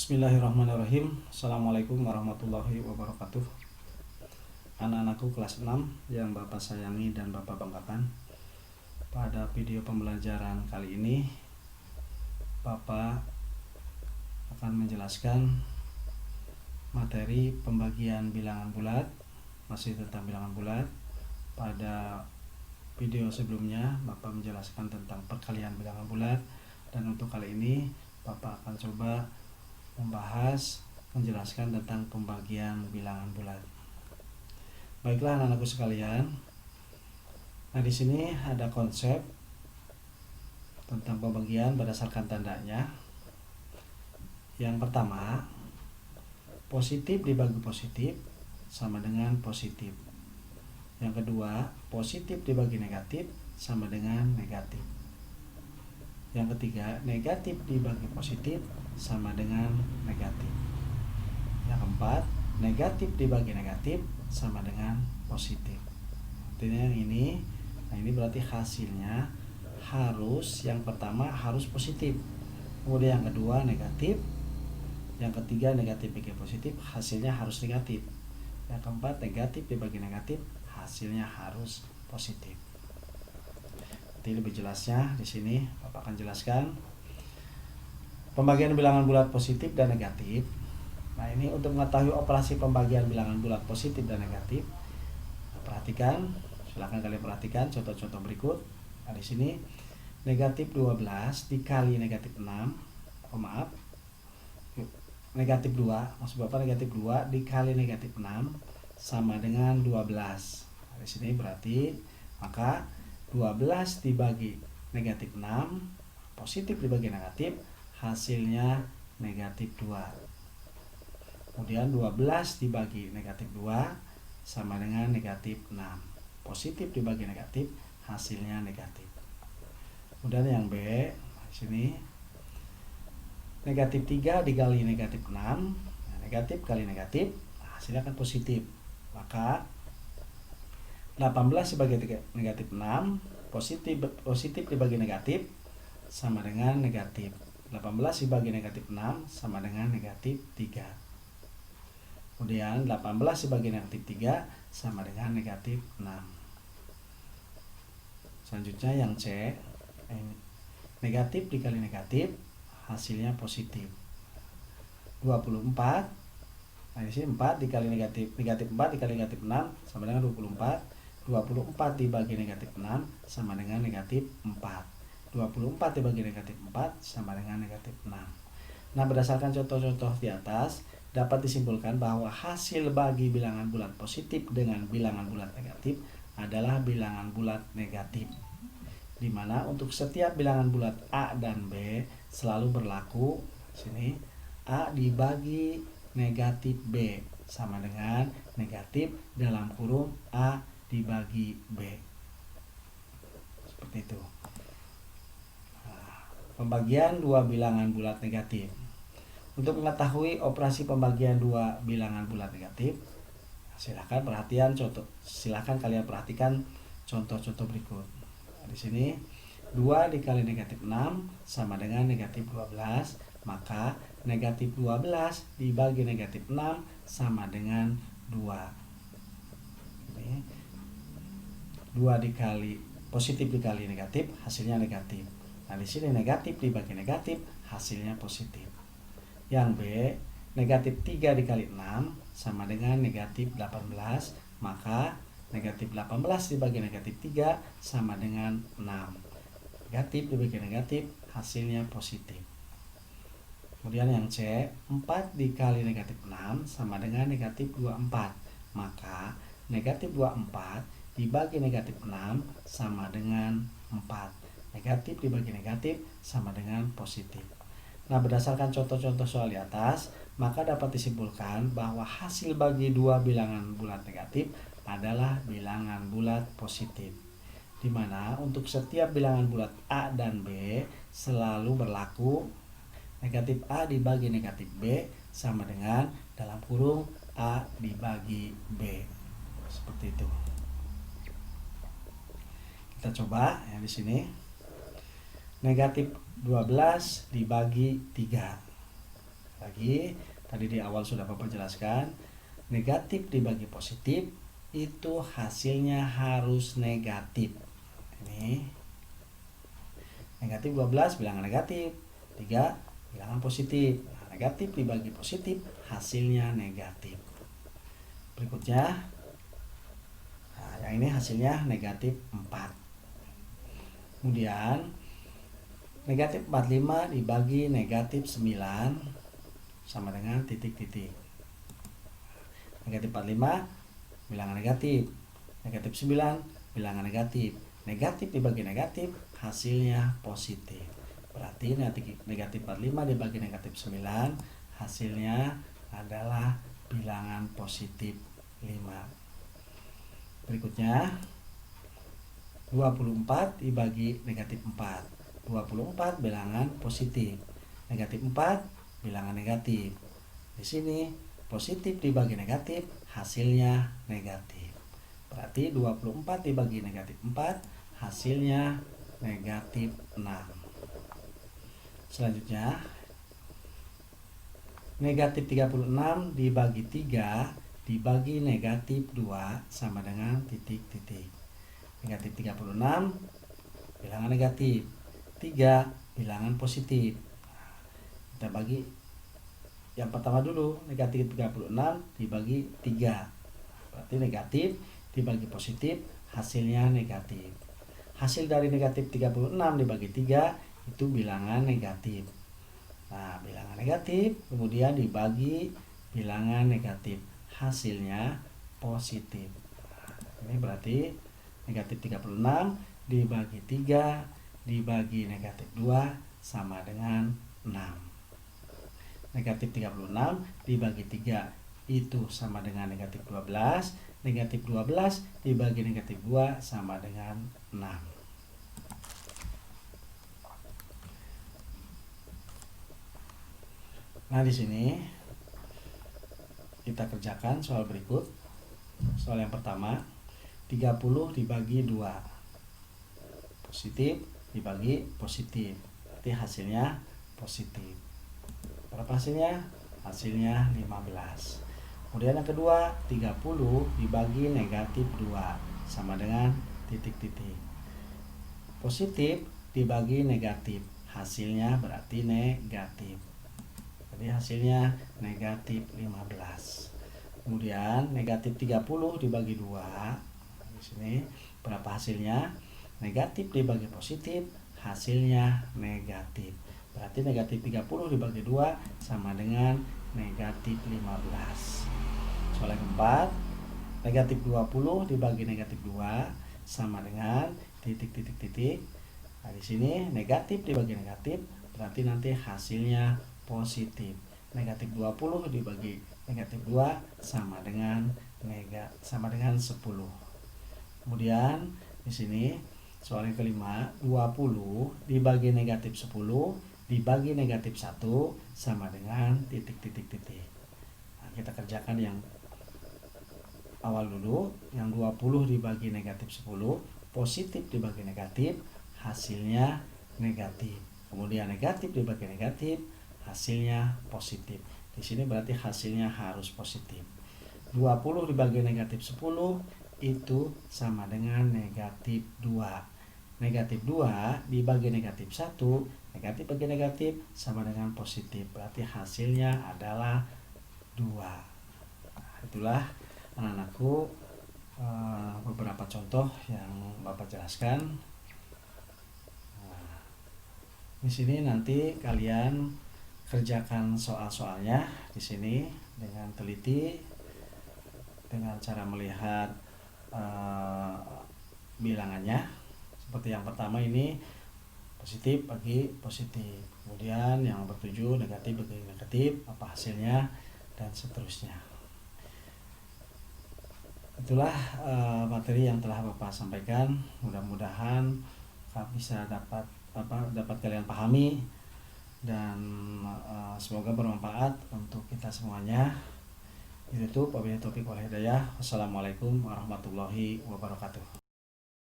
Bismillahirrahmanirrahim. Assalamualaikum warahmatullahi wabarakatuh. Anak-anakku kelas 6 yang Bapak sayangi dan Bapak banggakan. Pada video pembelajaran kali ini Bapak akan menjelaskan materi pembagian bilangan bulat, masih tentang bilangan bulat. Pada video sebelumnya Bapak menjelaskan tentang perkalian bilangan bulat, dan untuk kali ini Bapak akan coba menjelaskan tentang pembagian bilangan bulat. Baiklah anak-anakku sekalian. Nah, di sini ada konsep tentang pembagian berdasarkan tandanya. Yang pertama, positif dibagi positif sama dengan positif. Yang kedua, positif dibagi negatif sama dengan negatif. Yang ketiga, negatif dibagi positif sama dengan negatif. Yang keempat, negatif dibagi negatif sama dengan positif. Artinya yang ini, nah ini berarti hasilnya harus, yang pertama harus positif, kemudian yang kedua negatif, yang ketiga negatif dibagi positif, hasilnya harus negatif. Yang keempat, negatif dibagi negatif, hasilnya harus positif. Nanti lebih jelasnya di sini Bapak akan jelaskan pembagian bilangan bulat positif dan negatif. Nah, ini untuk mengetahui operasi pembagian bilangan bulat positif dan negatif. Perhatikan, silakan kalian perhatikan contoh-contoh berikut. Nah, di sini negatif 12 dikali negatif 6. Negatif 2, maksud Bapak negatif 2 dikali negatif 6 sama dengan 12. Nah, di sini berarti maka 12 dibagi negatif 6, positif dibagi negatif, hasilnya negatif 2. Kemudian 12 dibagi negatif 2 sama dengan negatif 6, positif dibagi negatif, hasilnya negatif. Kemudian yang B, di sini negatif 3 dikali negatif 6, nah, negatif kali negatif, hasilnya akan positif. Maka 18 sebagai negatif 6, positif dibagi negatif sama dengan negatif. 18 dibagi negatif 6 sama dengan negatif 3. Kemudian 18 dibagi negatif 3 sama dengan negatif 6. Selanjutnya yang C, negatif dikali negatif, hasilnya positif. 24. Nah, di sini 4 dikali negatif 4 dikali negatif 6 sama dengan 24. 24 dibagi negatif 6 sama dengan negatif 4. 24 dibagi negatif 4 sama dengan negatif 6. Nah, berdasarkan contoh-contoh di atas, dapat disimpulkan bahwa hasil bagi bilangan bulat positif dengan bilangan bulat negatif adalah bilangan bulat negatif, di mana untuk setiap bilangan bulat A dan B selalu berlaku sini A dibagi negatif B sama dengan negatif dalam kurung A dibagi B. Seperti itu. Nah, pembagian dua bilangan bulat negatif. Untuk mengetahui operasi pembagian dua bilangan bulat negatif, silakan kalian perhatikan contoh-contoh berikut. Nah, di sini 2 dikali negatif 6 sama dengan negatif 12, maka negatif 12 dibagi negatif 6 sama dengan 2. Ini 2 dikali positif dikali negatif, hasilnya negatif. Nah, di sini negatif dibagi negatif, hasilnya positif. Yang B, negatif 3 dikali 6 sama dengan negatif 18, maka negatif 18 dibagi negatif 3 sama dengan 6. Negatif dibagi negatif, hasilnya positif. Kemudian yang C, 4 dikali negatif 6 sama dengan negatif 24, maka negatif 24 dibagi negatif 6 sama dengan 4. Negatif dibagi negatif sama dengan positif. Nah, berdasarkan contoh-contoh soal di atas, maka dapat disimpulkan bahwa hasil bagi dua bilangan bulat negatif adalah bilangan bulat positif, di mana untuk setiap bilangan bulat A dan B selalu berlaku negatif A dibagi negatif B sama dengan dalam kurung A dibagi B. Seperti itu. Kita coba ya di sini. Negatif 12 dibagi 3. Lagi, tadi di awal sudah Bapak jelaskan, negatif dibagi positif itu hasilnya harus negatif. Ini negatif 12 bilangan negatif, 3 bilangan positif. Nah, negatif dibagi positif hasilnya negatif. Berikutnya, nah, yang ini hasilnya negatif 4. Kemudian negatif 45 dibagi negatif 9 sama dengan titik-titik. Negatif 45 bilangan negatif, negatif 9 bilangan negatif. Negatif dibagi negatif hasilnya positif. Berarti negatif 45 dibagi negatif 9 hasilnya adalah bilangan positif 5. Berikutnya 24 dibagi negatif 4. 24 bilangan positif. Negatif 4 bilangan negatif. Di sini positif dibagi negatif hasilnya negatif. Berarti 24 dibagi negatif 4 hasilnya negatif 6. Selanjutnya negatif 36 dibagi 3 dibagi negatif 2 sama dengan titik-titik. Negatif 36 bilangan negatif, 3 bilangan positif. Kita bagi yang pertama dulu, negatif 36 dibagi 3. Berarti negatif dibagi positif hasilnya negatif. Hasil dari negatif 36 dibagi 3 itu bilangan negatif. Nah, bilangan negatif kemudian dibagi bilangan negatif, hasilnya positif. Ini berarti negatif 36 dibagi 3 dibagi negatif 2 sama dengan 6. Negatif 36 dibagi 3 itu sama dengan negatif 12. Negatif 12 dibagi negatif 2 sama dengan 6. Nah, di sini kita kerjakan soal berikut. Soal yang pertama, 30 dibagi 2. Positif dibagi positif. Berarti hasilnya positif. Berapa hasilnya? Hasilnya 15. Kemudian yang kedua, 30 dibagi negatif 2 sama dengan titik-titik. Positif dibagi negatif, hasilnya berarti negatif. Jadi hasilnya negatif 15. Kemudian negatif 30 dibagi 2. Di sini berapa hasilnya? Negatif dibagi positif, hasilnya negatif. Berarti negatif 30 dibagi 2 sama dengan negatif 15. Soal yang keempat, negatif 20 dibagi negatif 2 sama dengan titik-titik-titik. Nah, di sini negatif dibagi negatif, berarti nanti hasilnya positif. Negatif 20 dibagi negatif 2 sama dengan 10. Kemudian di sini soal yang kelima, 20 dibagi negatif 10 dibagi negatif 1 sama dengan titik-titik-titik. Nah, kita kerjakan yang awal dulu. Yang 20 dibagi negatif 10, positif dibagi negatif, hasilnya negatif. Kemudian negatif dibagi negatif, hasilnya positif. Di sini berarti hasilnya harus positif. 20 dibagi negatif 10 itu sama dengan negatif 2. Negatif 2 dibagi negatif 1, negatif bagi negatif sama dengan positif. Berarti hasilnya adalah 2. Nah, itulah anak-anakku beberapa contoh yang Bapak jelaskan. Nah, di sini nanti kalian kerjakan soal-soalnya di sini dengan teliti, dengan cara melihat bilangannya. Seperti yang pertama ini positif bagi positif, kemudian yang nomor 7 negatif bagi negatif, apa hasilnya, dan seterusnya. Itulah materi yang telah Bapak sampaikan. Mudah-mudahan bisa dapat kalian pahami dan semoga bermanfaat untuk kita semuanya. Itu wabillahi taufiq wal hidayah. Wassalamualaikum warahmatullahi wabarakatuh.